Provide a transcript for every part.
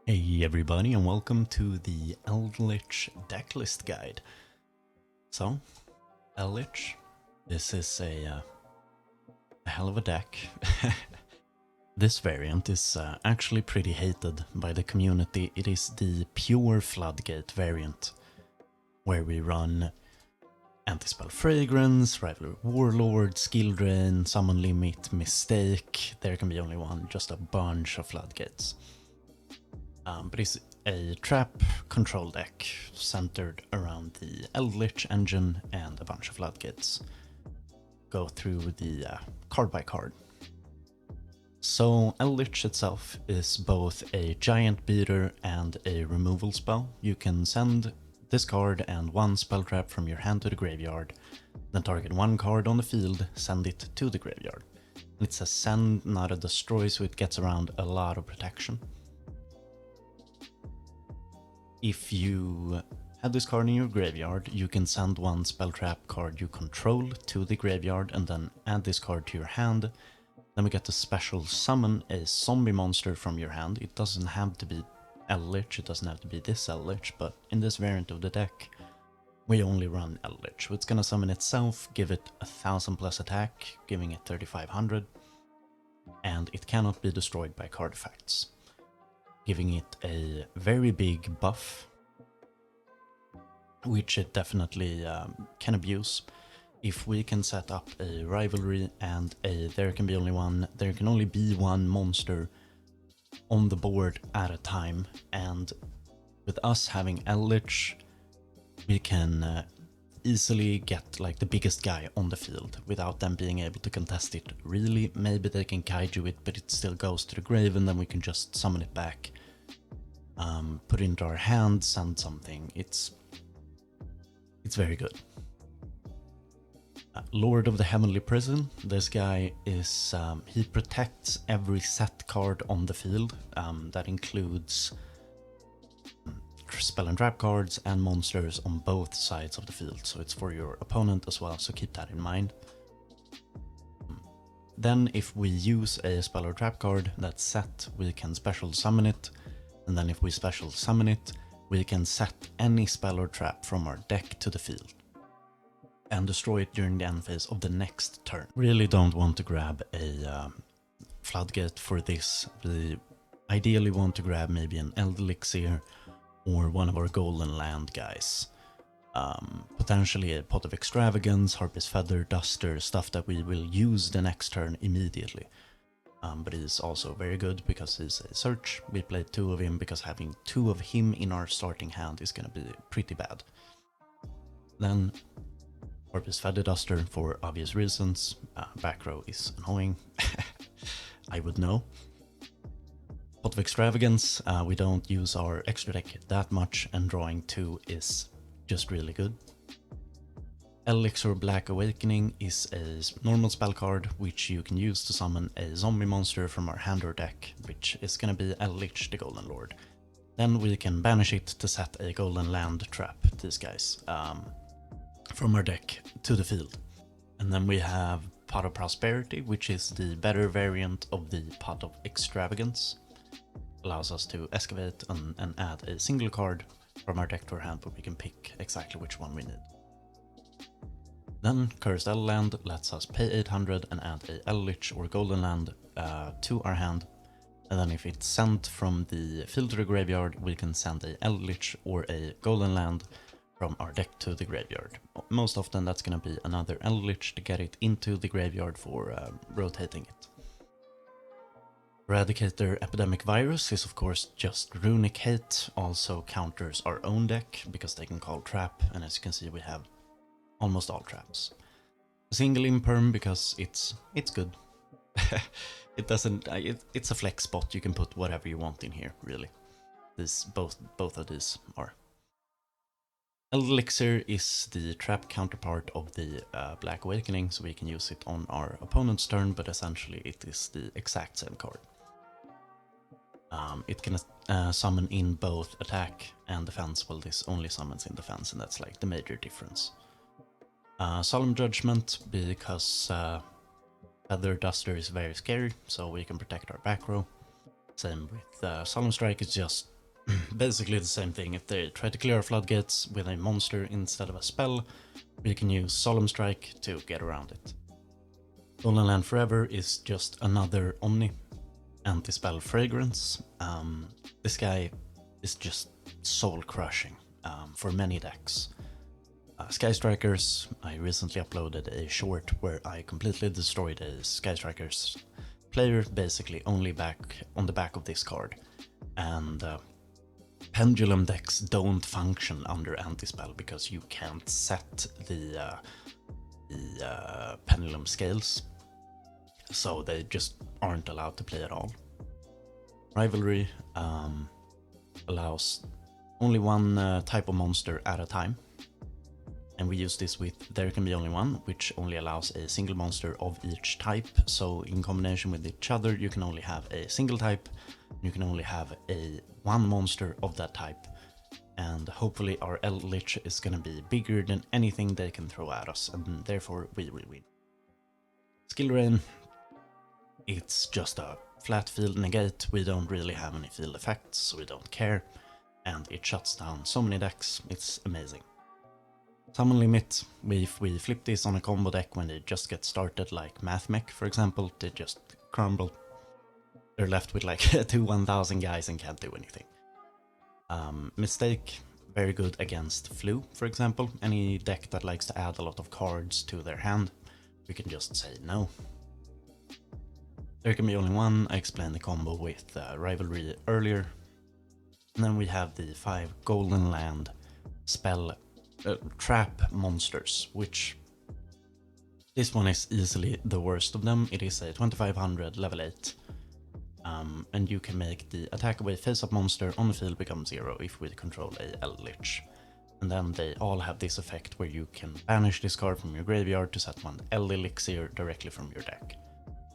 Hey everybody, and welcome to the Eldlich Decklist guide. So, Eldlich, this is a hell of a deck. This variant is actually pretty hated by the community. It is the pure floodgate variant, where we run Anti-Spell Fragrance, Rivalry Warlord, Skill Drain, Summon Limit, Mistake. There can be only one, just a bunch of floodgates. But it's a trap control deck centered around the Eldlich engine and a bunch of floodgates. Go through the card by card. So Eldlich itself is both a giant beater and a removal spell. You can send this card and one spell trap from your hand to the graveyard, then target one card on the field, send it to the graveyard. It's a send, not a destroy, so it gets around a lot of protection. If you have this card in your graveyard, you can send one spell trap card you control to the graveyard and then add this card to your hand. Then we get to special summon a zombie monster from your hand. It doesn't have to be Eldlich, it doesn't have to be this Eldlich, but in this variant of the deck, we only run Eldlich. So it's gonna summon itself, give it 1000 plus attack, giving it 3500, and it cannot be destroyed by card effects, giving it a very big buff, which it definitely can abuse. If we can set up a rivalry and there can only be one monster on the board at a time, and with us having Eldlich, we can easily get like the biggest guy on the field without them being able to contest it. Really, maybe they can kaiju it, but it still goes to the grave and then we can just summon it back, put it into our hand, send something. It's very good. Lord of the Heavenly Prison. This guy is, he protects every set card on the field. That includes spell and trap cards and monsters on both sides of the field, so it's for your opponent as well, so keep that in mind. Then if we use a spell or trap card that's set, we can special summon it, and then if we special summon it, we can set any spell or trap from our deck to the field and destroy it during the end phase of the next turn. Really don't want to grab a floodgate for this. We ideally want to grab maybe an Eldlich or one of our golden land guys. Potentially a Pot of Extravagance, Harpy's Feather, Duster, stuff that we will use the next turn immediately. But he's also very good because he's a search. We played 2 of him because having 2 of him in our starting hand is gonna be pretty bad. Then Harpy's Feather Duster for obvious reasons. Back row is annoying. I would know. Pot of Extravagance, we don't use our extra deck that much, and drawing 2 is just really good. Elixir Black Awakening is a normal spell card which you can use to summon a zombie monster from our hand or deck, which is gonna be Eldlich the Golden Lord. Then we can banish it to set a golden land trap, these guys, from our deck to the field. And then we have Pot of Prosperity, which is the better variant of the Pot of Extravagance. Allows us to excavate and add a single card from our deck to our hand, but we can pick exactly which one we need. Then Cursed Land lets us pay 800 and add a Eldlich or Golden Land to our hand. And then if it's sent from the field to the graveyard, we can send a Eldlich or a Golden Land from our deck to the graveyard. Most often that's going to be another Eldlich to get it into the graveyard for rotating it. Eradicator Epidemic Virus is of course just Runic Hate, also counters our own deck because they can call trap, and as you can see we have almost all traps. A single imperm because it's good. It doesn't, it's a flex spot, you can put whatever you want in here really. Both of these are. Elixir is the trap counterpart of the Black Awakening, so we can use it on our opponent's turn, but essentially it is the exact same card. It can summon in both attack and defense, while this only summons in defense, and that's like the major difference. Solemn Judgment, because Feather Duster is very scary, so we can protect our back row. Same with Solemn Strike, it's just basically the same thing. If they try to clear our floodgates with a monster instead of a spell, we can use Solemn Strike to get around it. Golden Land Forever is just another Omni anti-spell fragrance. This guy is just soul-crushing for many decks. Sky Strikers, I recently uploaded a short where I completely destroyed a Sky Strikers player, basically only on the back of this card. And pendulum decks don't function under anti-spell because you can't set the pendulum scales, so they just aren't allowed to play at all. Rivalry allows only one type of monster at a time, and we use this with There Can Be Only One, which only allows a single monster of each type. So in combination with each other, you can only have a single type, you can only have one monster of that type, and hopefully our Eldlich is gonna be bigger than anything they can throw at us, and therefore we will win. Skill Rain, it's just a flat field negate. We don't really have any field effects, so we don't care, and it shuts down so many decks, it's amazing. Summon Limit, if we flip this on a combo deck when they just get started, like Math Mech for example, they just crumble. They're left with like 2-1000 guys and can't do anything. Mistake, very good against Flu, for example. Any deck that likes to add a lot of cards to their hand, we can just say no. There Can Be Only One, I explained the combo with Rivalry earlier. And then we have the 5 Golden Land spell trap monsters, which this one is easily the worst of them. It is a 2500 level 8. And you can make the attack away face-up monster on the field become 0 if we control a Eldlich. And then they all have this effect where you can banish this card from your graveyard to set one Elixir directly from your deck.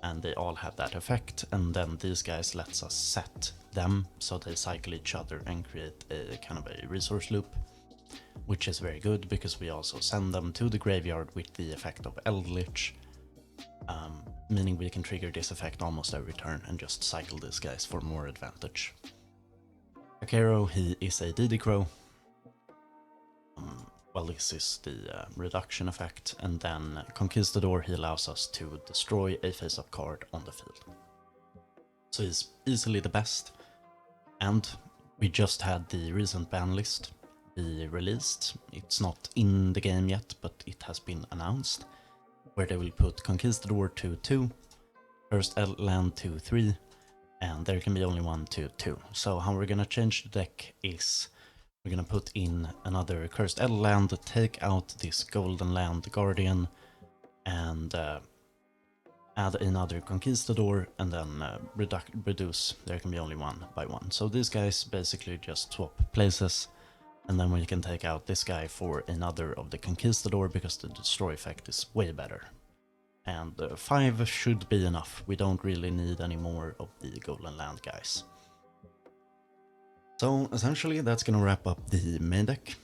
And they all have that effect, and then these guys lets us set them so they cycle each other and create a kind of a resource loop, which is very good because we also send them to the graveyard with the effect of Eldlich. Meaning we can trigger this effect almost every turn and just cycle these guys for more advantage. Akero, he is a DD Crow. Well, this is the reduction effect, and then Conquistador, he allows us to destroy a face-up card on the field. So he's easily the best, and we just had the recent ban list be released. It's not in the game yet, but it has been announced, where they will put Conquistador 2/2, Cursed Land 2/3, and There Can Be Only One 2/2. So how we're gonna change the deck is we're gonna put in another Cursed Land, take out this Golden Land Guardian, and add another Conquistador, and then reduce There Can Be Only One by 1. So these guys basically just swap places, and then we can take out this guy for another of the Conquistador because the destroy effect is way better. And 5 should be enough. We don't really need any more of the Golden Land guys. So essentially that's gonna wrap up the main deck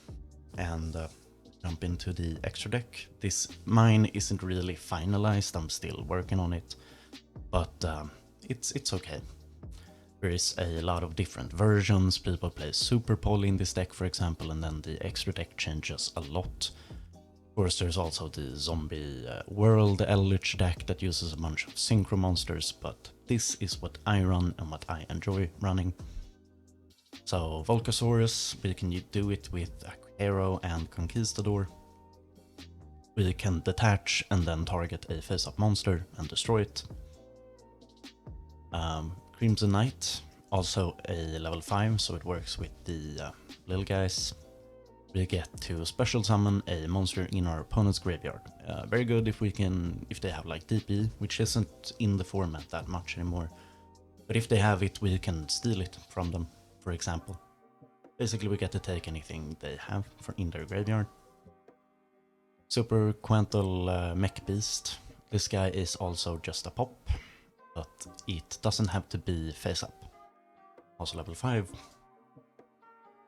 and jump into the extra deck. Mine isn't really finalized, I'm still working on it, but it's okay. There is a lot of different versions. People play Super Poly in this deck, for example, and then the extra deck changes a lot. Of course, there's also the Zombie World Eldlich deck that uses a bunch of synchro monsters, but this is what I run and what I enjoy running. So Volcasaurus, we can do it with Akero and Conquistador. We can detach and then target a face-up monster and destroy it. Crimson Knight, also a level 5, so it works with the little guys. We get to special summon a monster in our opponent's graveyard. Very good if they have like DP, which isn't in the format that much anymore. But if they have it, we can steal it from them, for example. Basically, we get to take anything they have in their graveyard. Super Quantal Mech Beast. This guy is also just a pop, but it doesn't have to be face up. Also level 5.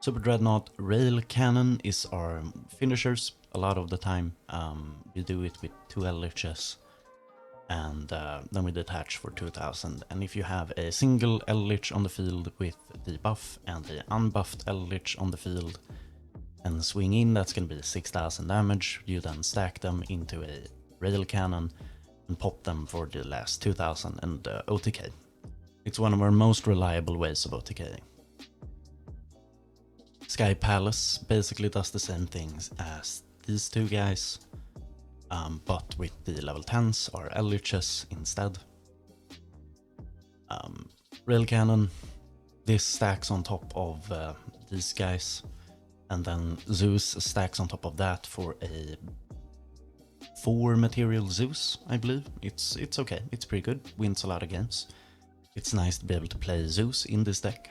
Super Dreadnought Rail Cannon is our finishers a lot of the time. We do it with 2 Eldliches. and then we detach for 2000. And if you have a single Eldlich on the field with the buff and the unbuffed Eldlich on the field and swing in, that's going to be 6000 damage. You then stack them into a rail cannon and pop them for the last 2000 and OTK. It's one of our most reliable ways of OTKing. Sky Palace basically does the same things as these two guys, but with the level 10s or Eldliches instead. Rail Cannon, this stacks on top of these guys, and then Zeus stacks on top of that for a 4 material Zeus, I believe. It's okay, it's pretty good, wins a lot of games. It's nice to be able to play Zeus in this deck.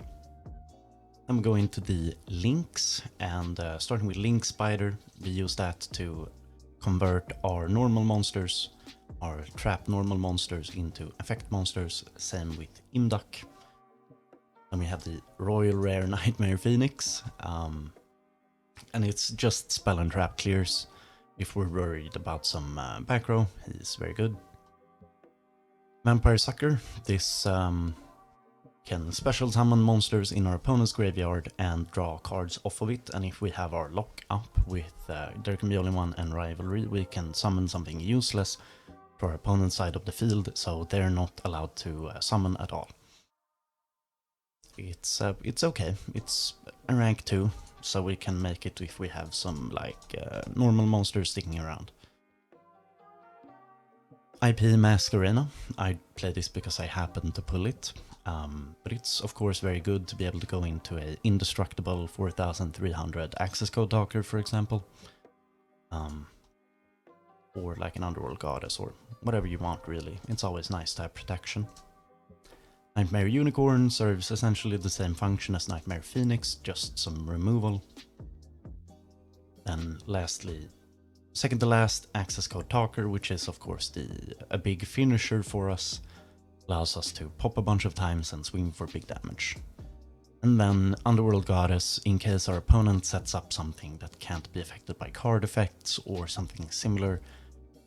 Then we go into the links, and starting with Link Spider, we use that to convert our normal monsters, our trap normal monsters, into effect monsters, same with Imduck. Then we have the Royal Rare Nightmare Phoenix, and it's just spell and trap clears. If we're worried about some back row, he's very good. Vampire Sucker, this can special summon monsters in our opponent's graveyard and draw cards off of it, and if we have our lock up with There Can Be Only One and Rivalry, we can summon something useless to our opponent's side of the field, so they're not allowed to summon at all. It's okay, it's a rank 2, so we can make it if we have some normal monsters sticking around. IP Masquerena, I play this because I happen to pull it, but it's of course very good to be able to go into a indestructible 4300 access code talker, for example, or like an Underworld Goddess, or whatever you want really. It's always nice to have protection. Nightmare Unicorn serves essentially the same function as Nightmare Phoenix, just some removal. Then lastly, second to last, Access Code Talker, which is of course a big finisher for us. Allows us to pop a bunch of times and swing for big damage. And then Underworld Goddess, in case our opponent sets up something that can't be affected by card effects or something similar,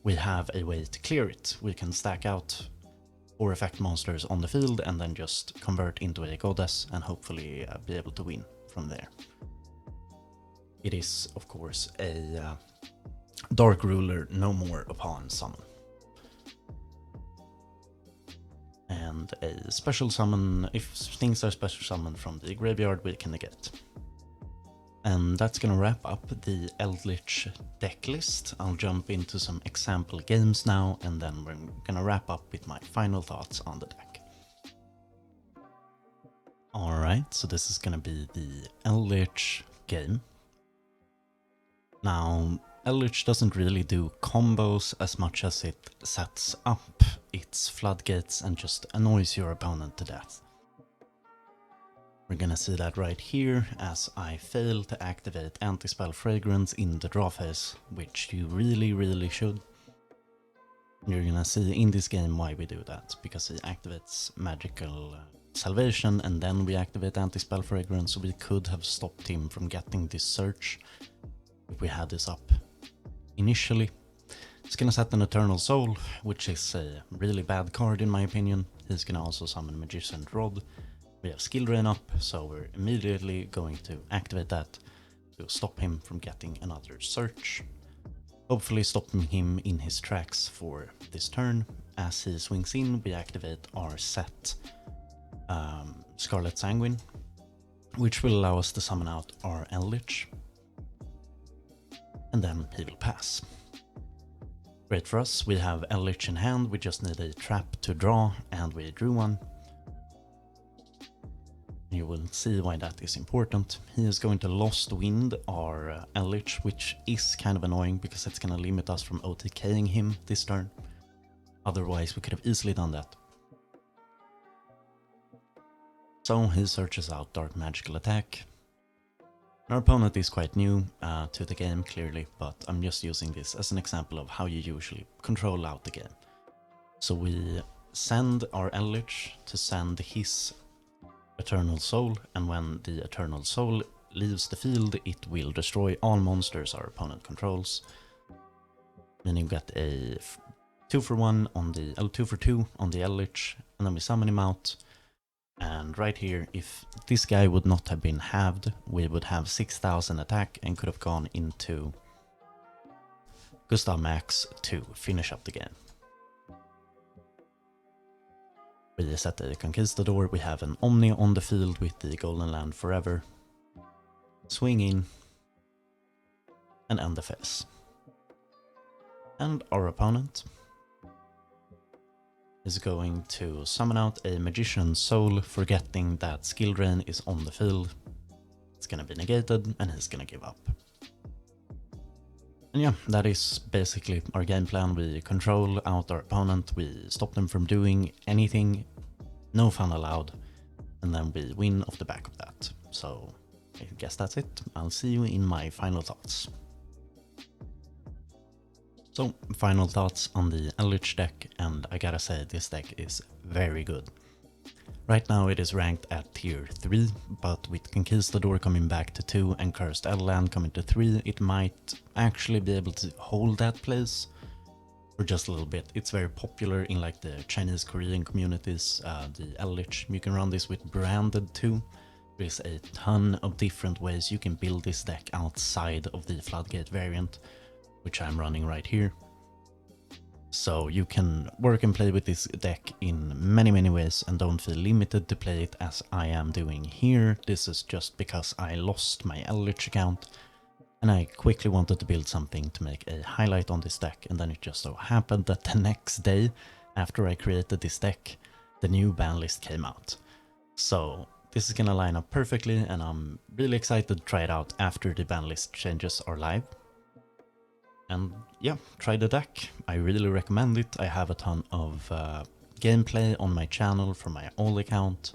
we have a way to clear it. We can stack out 4 effect monsters on the field and then just convert into a goddess and hopefully be able to win from there. It is of course a Dark Ruler no more upon summon. And a special summon, if things are special summoned from the graveyard, we can negate. And that's gonna wrap up the Eldlich deck list. I'll jump into some example games now, and then we're gonna wrap up with my final thoughts on the deck. Alright, so this is gonna be the Eldlich game. Now, Eldlich doesn't really do combos as much as it sets up its floodgates and just annoys your opponent to death. We're gonna see that right here as I fail to activate Anti-Spell Fragrance in the draw phase, which you really should. You're gonna see in this game why we do that, because he activates Magical Salvation and then we activate Anti-Spell Fragrance, so we could have stopped him from getting this search if we had this up initially. He's gonna set an Eternal Soul, which is a really bad card in my opinion. He's gonna also summon Magician's Rod. We have Skill Drain up, so we're immediately going to activate that to stop him from getting another search. Hopefully stopping him in his tracks for this turn. As he swings in, we activate our set Scarlet Sanguine, which will allow us to summon out our Eldlich. And then he will pass. Great for us, we have Eldlich in hand, we just need a trap to draw, and we drew one. You will see why that is important. He is going to Lost Wind our Eldlich, which is kind of annoying because it's going to limit us from OTKing him this turn. Otherwise we could have easily done that. So he searches out Dark Magical Attack. Our opponent is quite new to the game, clearly, but I'm just using this as an example of how you usually control out the game. So we send our Eldlich to send his Eternal Soul, and when the Eternal Soul leaves the field, it will destroy all monsters our opponent controls. Meaning you get a 2 for 1 on the 2 for 2 on the Eldlich, and then we summon him out. And right here, if this guy would not have been halved, we would have 6000 attack and could have gone into Gustav Max to finish up the game. We set a Conquistador, we have an Omni on the field with the Golden Land Forever. Swing in and end the phase. And our opponent is going to summon out a Magician's Soul, forgetting that Skill Drain is on the field. It's gonna be negated and he's gonna give up. And yeah, that is basically our game plan. We control out our opponent, we stop them from doing anything, no fun allowed, and then we win off the back of that. So I guess that's it. I'll see you in my final thoughts. So, final thoughts on the Eldlich deck, and I gotta say this deck is very good. Right now it is ranked at tier 3, but with Conquistador coming back to 2 and Cursed Eldland coming to 3, it might actually be able to hold that place for just a little bit. It's very popular in like the Chinese Korean communities, the Eldlich. You can run this with branded too. There's a ton of different ways you can build this deck outside of the Floodgate variant, which I'm running right here. So you can work and play with this deck in many ways and don't feel limited to play it as I am doing here. This is just because I lost my Eldlich account and I quickly wanted to build something to make a highlight on this deck, and then it just so happened that the next day after I created this deck, the new ban list came out. So this is gonna line up perfectly and I'm really excited to try it out after the ban list changes are live. And yeah, try the deck. I really recommend it. I have a ton of gameplay on my channel from my old account,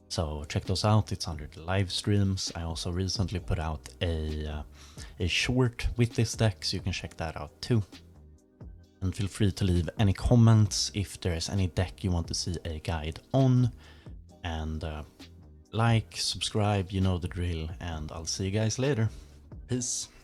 so check those out. It's under the live streams. I also recently put out a short with this deck, so you can check that out too. And feel free to leave any comments if there is any deck you want to see a guide on. And like, subscribe, you know the drill, and I'll see you guys later. Peace.